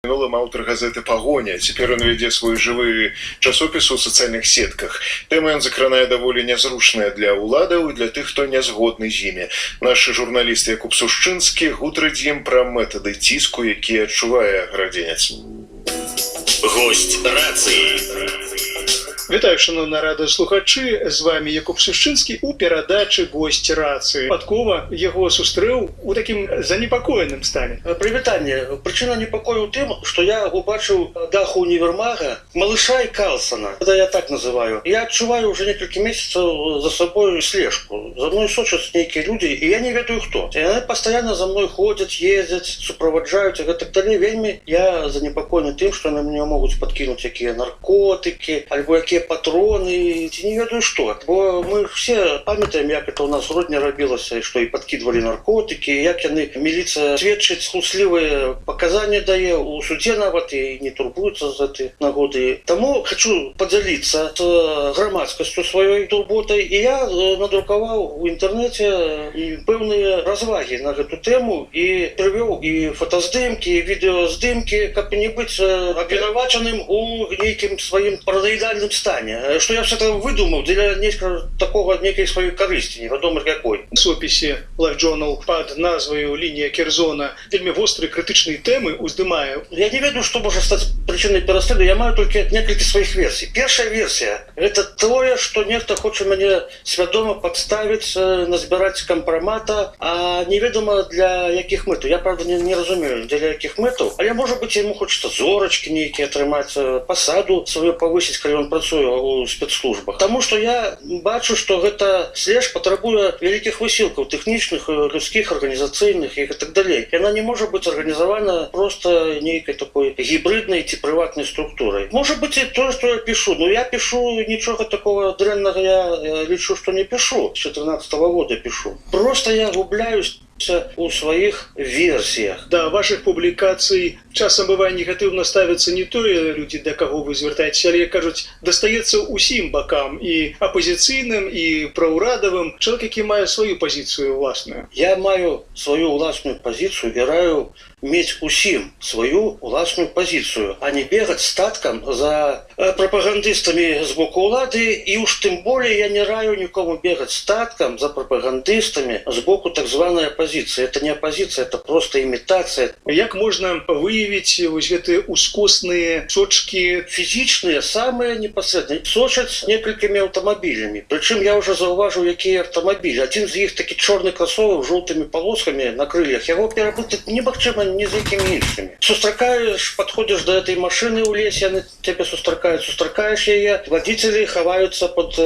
Мінулым аўтар газеты «Пагоня». Цяпер ён вядзе свой жывы часопіс у сацыяльных сетках. Тэма ён закранае даволі нязручная для ўладаў і для тых, хто не згодны з імі. Наш журналіст Якуб Сушчынскі гутарыць з ім пра метады ціску, які адчувае градзенец. Гость рацыі. Вітаю, шановні радыёслухачы, з вами Якуб Сушчынскі у перадачы «Госць рацыі». Падкова яго сустрэў у такім занепакоеным стане. Прывітанне. Прычына непакою ў тым, што я убачыў даху універмага малыша і Карлсона. Это я так называю. Я адчуваю уже некалькі месяцаў за сабою слежку. За мной сочаць нейкія людзі, і я не ведаю хто. Яны пастаянна за мной ходзяць, ездзяць, суправаджаюць, і гэтак далей. Вельмі я занепакоены тым, што на мяне могуць падкінуць якія наркотыкі, альбо якія патроны, ці не ведаю што. Бо мы все памятаем, як это у нас родня рабілася, што і падкідвалі наркотыкі, як яны, міліцыя сведчыць схуслівыя паказанні дае, у судзе нават і не турбуецца з гэтай нагоды. Таму хачу падзяліцца з грамадскасцю сваёй турботай, і я надрукаваў у інтэрнэце і пэўныя развагі на гэту тэму і прывёў і фотаздымкі, і відэаздымкі, каб не быць абвінавачаным у нейкім сваім параноідальным стане. Што я все это выдумаў для нейкай сваёй карысці, невядома якой. У сопісе Life Journal пад назваю «Лінія Керзона» вельмі вострыя крытычныя тэмы уздымае. Я не ведаю, што можа стаць прычынай пераследу, я маю толькі некалькі сваіх версій. Першая версія – гэта тое, што нехта хоча мяне свядома падставіць, назбіраць кампрамата, а неведома для якіх мэтаў. Я, правда, не разумею, для якіх мэтаў, але, можа быць, яму хочацца зорачкі нейкія атрымаць, пасаду сваю павысіць, калі ён працуе ў спецслужбах. Таму што я бачу, што гэта слеж патрабуе вялікіх высілкаў тэхнічных, людскіх, арганізацыйных і так далей. Яна не можа быць арганізавана проста нейкай такой гібриднай ці прыватнай структурай. Можа быць і тое, што я пішу. Но я пішу нічога такого дрэннага, я лічу, што не пішу. З 14-го года пішу. Проста я губляюсь у сваіх версіях. Да вашых публікацый часам бывае негатыўна ставяцца не тое людзі, да каго вы звяртаецеся, але, кажуць, дастаецца ўсім бакам, і апазіцыйным, і праўрадавым. Чалавек, які мае сваю пазіцыю ўласную. Я маю сваю ўласную пазіцыю і раю мець усім сваю ўласную пазіцыю, а не бегаць статкам за прапагандыстамі з боку ўлады, і уж тым болей я не раю нікому бегаць статкам за прапагандыстамі з боку так званой апозіцыі. Это не апозіцыя, это просто імітацыя. Як можна выявіць вось гэтыя ускосныя сочкі? Фізічныя, самыя непасрэдныя, сочаць некалькімі аўтамабілямі. Прычым я ўжо заўважыў, якія аўтамабілі. Адзін з іх такі чорны красовак з жоўтымі палоскамі на крыльях. Яго перапутаць немагчыма ні з якімі іншымі. Сустракаеш, падходзіш да этой машыны ў лесе, яны цябе сустракаеш яе, вадзіцелі хаваюцца пад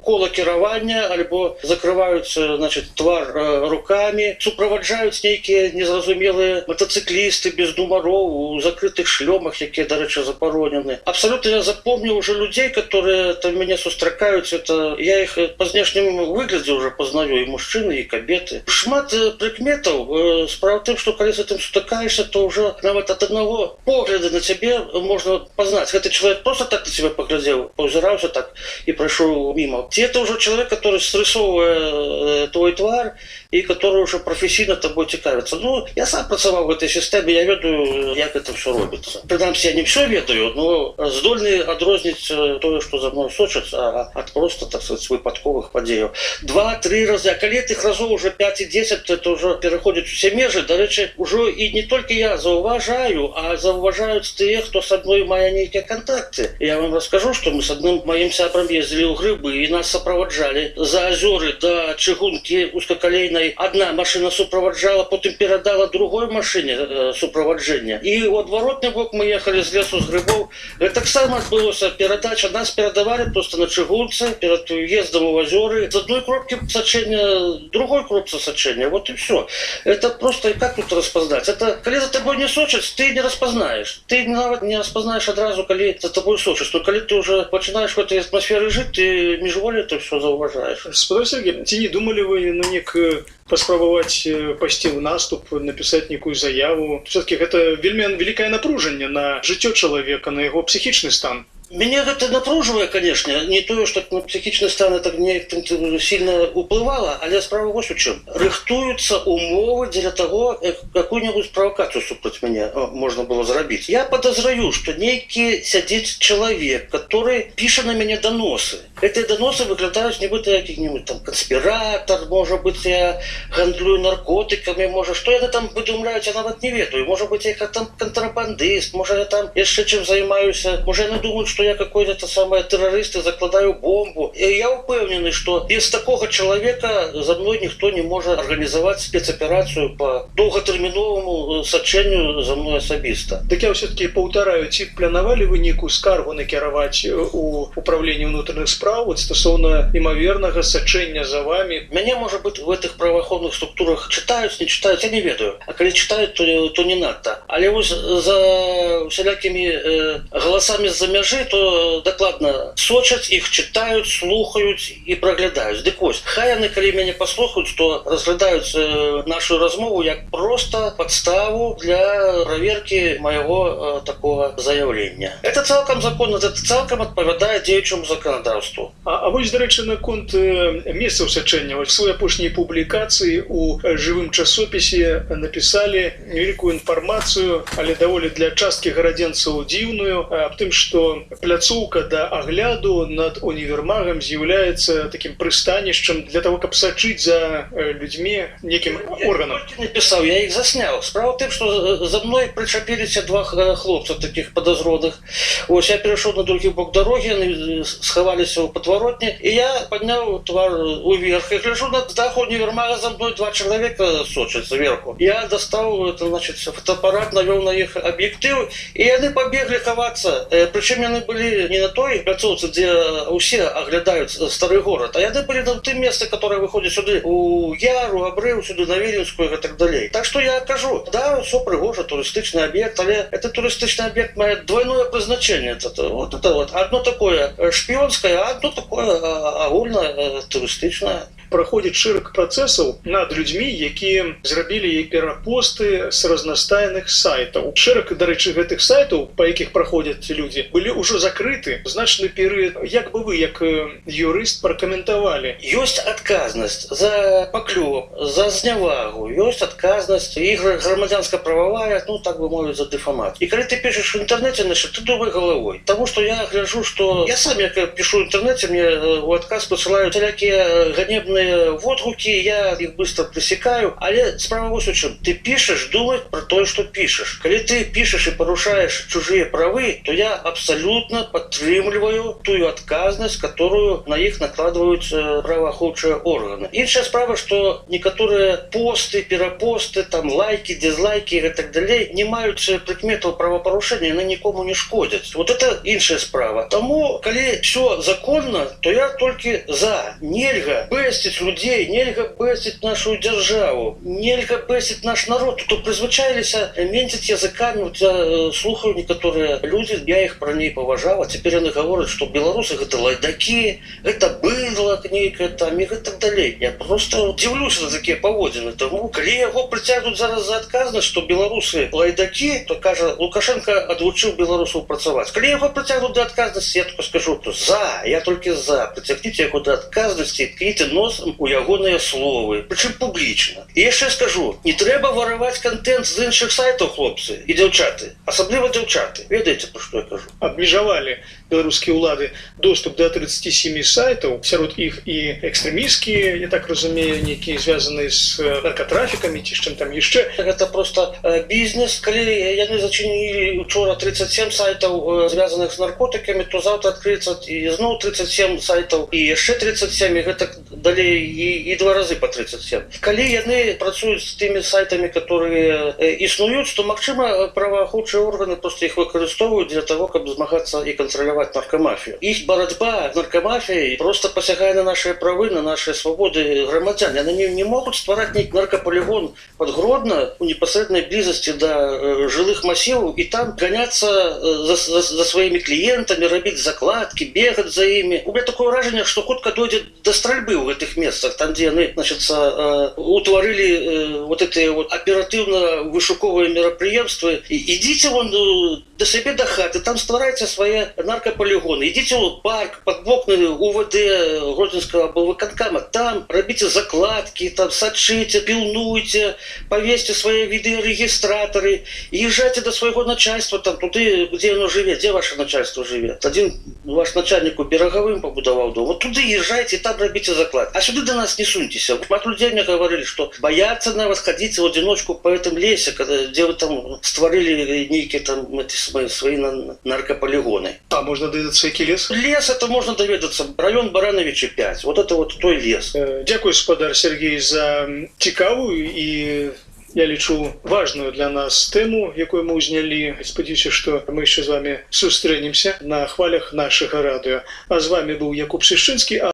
кола кіравання альбо закрываюцца, значит, твар рукамі, суправаджаюць нейкія незразумелыя матацыклісты без нумароў у закрытых шлёмах, якія, дарэчы, запаронены. Абсалютна я запомніў уже людзей, которые там мяне сустракаюць. Это я іх па знешнім выглядзе уже пазнаю, і мужчыны, і кабеты. Шмат прыкметаў. Справа тым, што калі з гэтым сутыкаешься, то уже нават ад аднаго погляда на цябе можна пазнаць. Гэты чалавек просто так на цябе паглядзеў, паўзіраўся так і прайшоў мімо. Ці это уже чалавек, который срысоўвае твой твар і который уже професійна тобой цікавіцца. Ну, я сам працаваў в этой сістэме, я ведаю, як это все робіцца. Прынамсі, я не все ведаю, но здольны адрозніць тое, што за мной сочыцца, ад просто, так сказать, выпадковых падзеяў. 2-3 разы, а калі тых разоў уже 5 і 10, это уже пераходзіць усе межы. Дарэчы, ужо і не толькі я заўважаю, а заўважаюць тыя, хто са мной мае нейкія контакты. Я вам раскажу, што мы с адным маім сябрам ездзілі ў грыбы, і нас суправаджалі за азёры да чыгункі узкакалейнай. Одна машина суправаджала, потым перадала другой машине суправаджэння. І ў адваротны бок мы ехалі з лесу з грыбоў. Таксама адбылося перадача. Нас перадавалі просто на чыгунцы перад уездам у азёры. З адной кропкі сачэння другой кропцы сачэння. Вот и все. Это просто, как тут распознать? Это, калі за тобой не сочаць, ты не распознаешь. Ты нават не распознаешь адразу, калі за тобой сочаць. Но калі ты уже пачинаешь в этой атмосфере жить, ты міжволі это все заўважаешь. Спадар Сергей, ці не думали вы на паспрабаваць пайсці ў наступ, напісаць нейкую заяву? Все-таки гэта вельмі вялікае напружанне на жыццё чалавека, на яго псіхічны стан. Мяне гэта напружвае, конечно, не тое, што на псіхічны стан это неяк сильно уплывала, але справа вось у чым. Рыхтуюцца умовы для того, какую-нибудь правокацию супраць мяне можно было зрабіць. Я подозраю, что нейкі сядзіць человек, который піша на мяне доносы. Эти доносы выглядаюць нібыта які-нибудь там конспиратор, может быть, я гандлюю наркотиками, может, что я там выдумляюць, я нават не ведаю. Может быть, я там контрабандист, может, я там яшчэ чым займаюся, может, я думаю, что я какой-то самый террорист и закладаю бомбу. И я упевнены, что без такого человека за мной никто не может организовать спецоперацию по долготерминовому сачэнню за мной асабіста. Так я все-таки паўтараю, ці планавалі вы нейкую скаргу накіраваць у управленні ўнутраных спраў стасоўна імавернага сачэння за вами? Мяне, может быть, в этих правоохранных структурах читают, не читают, я не ведаю. А когда читают, то не надо. Але вот за всякими голосами з-за мяжы, то докладно сочаць их, читают, слухают и проглядают. Дык вось, хай яны, калі мяне паслухаюць, то разглядаюць нашу размову як просто подставу для проверки моего такого заявления. Это цалкам законно, это цалкам отповядает дзеючаму законодаўству. А вось, дарэчы, наконт месцаў сачэння. В сваёй апошняй публікацыі у жывым часопісе напісалі невялікую інфармацыю, але даволі для часткі гарадзенцаў дзіўную, аб тым, што пляцоўка да агляду над універмагам з'яўляецца такім прыстанішчам для того, каб сачыць за людзьмі некім органам. Я не написал, я их заснял. Справа в том, что за мной причепились два хлопца таких подозродных. Вот я перешел на другой бок дороги, они сховались у подворотни, и я поднял твар уверх. И гляжу на даху универмага, за мной два человека сочат сверху. Я достал, это, значит, фотоаппарат, навел на их объектив, и они побегли ховаться. Причем они были не на той пляцовце, где все оглядают старый город, а они были на том месте, которое выходит сюда, у Яру, Обрыв, сюда на Віленскую и так далее. Так что я кажу, да, все пригоже, туристичный объект, але этот туристичный объект имеет двойное призначение. Это вот одно такое шпионское, а одно такое агульное туристичное. Праходзіць шэраг працэсаў над людзьмі, якія зрабілі перапосты з разнастайных сайтаў. Шэраг, дарэчы, гэтых сайтаў, па якіх праходзяць людзі, былі ўжо закрыты значны перыяд. Як бы вы, як юрыст, пракаментавалі? Ёсць адказнасць за паклёп, за знявагу, ёсць адказнасць і грамадзянска-прававая, ну, так бы мовіць, за дэфамат. І калі ты пішаш в інтэрнэце, значит, ты думай головой. Таму што я гляжу, што я сам, як пішу в інтэрнэце, мне у адказ пасылаюць всякие ганебные отгуки, я их быстро пресекаю, але справа вось у чым. Ты пишешь, думай про то, что пишешь. Когда ты пишешь и порушаешь чужие правы, то я абсолютно подтрымліваю тую адказнасць, которую на их накладывают праваахоўчыя органы. Іншая справа, что некоторые посты, перапосты, там лайки, дизлайки и так далее не маюць прыкметаў правапарушэння, яны нікому не шкодят. Вот это іншая справа. Тому, калі все законно, то я только за. Нельга бэсціць людей, нельга бэсціць нашу дзяржаву, нельга бэсціць наш народ. То прызвычаіліся менціць языкамі. Вот я слухаю некоторые люди, я их про ней поважал, а теперь они говорят, что белорусы это лайдаки, это быдло нейкае там и так далее. Я просто удивлюсь на такие поводины. Тому, калі яго прыцягнуць зараз за адказнасць, что белорусы лайдаки, то кажа, Лукашенко адвучыў беларусаў працаваць. Калі яго прыцягнуць до адказнасці, я только скажу, то за, я только за. Прыцягніце яго до адказнасці, ткніце носом у ягоныя словы, прычым публічна. І яшчэ скажу, не трэба вараваць контент з іншых сайтаў, хлопцы і дзяўчаты, асабліва дзяўчаты. Ведаеце, пра што я кажу? Абмежавалі беларускія ўлады доступ до 37 сайтаў, сярод іх і экстрэмісцкія, я так разумею, нейкія звязаныя з наркотрафікамі ці з чым там яшчэ. Гэта просто бізнес. Калі яны зачынілі учора 37 сайтаў, звязаных з наркотыкамі, то завтра адкрыецца і зноў 37 сайтаў, і яшчэ 37, і гэта далей і два разы по 37. Калі яны працуюць з тымі сайтамі, которые існуюць, то, магчыма, праваахоўчыя органы просто іх выкарыстоўваюць для того, каб змагацца і кантраляваць наркомафію. Іх барацьба з наркомафіяй просто пасягае на наши правы, на наши свободы грамадзян. Яны не могуць ствараць нейкі наркополигон под Гродно у непосредственной близости до жилых массивов и там гоняться за своими клиентами, робить закладки, бегать за ими. У меня такое выражение, что хутка дойдет до стрельбы в этих местах, там, где они, значит, утворили вот эти вот оперативно-вышуковые мероприятия. Идите вон да сябе да хаты, там стварайце свае наркапалігоны, ідзіце ў парк под вокны УВД Гродзенскага аблвыканкама, там рабіце закладкі, там сачыце, пілнуйце, павесьце свае відэарэгістратары і езжайце до свайго начальства, там туды, дзе яно жыве, дзе ваше начальство жыве. Адзін ваш начальник у Берагавым пабудаваў дом, вот туды езжайце, там рабіце заклад. А сюды до нас не суньтеся. Шмат людзей мне говорили, что боятся на вас ходить в одиночку по этом лесе, где вы там створили некие там свои наркополигоны. А можно доведаться, який лес? Лес это можно доведаться. Район Барановича 5. Вот это вот той лес. Дякую, спадар Сергей, за цікавую і, я лічу, важную для нас тему, якую мы узнялі. Спадзяюся, што мы яшчэ з вами сустрэнемся на хвалях нашага радыё. А з вами быў Якуб Шышчынскі.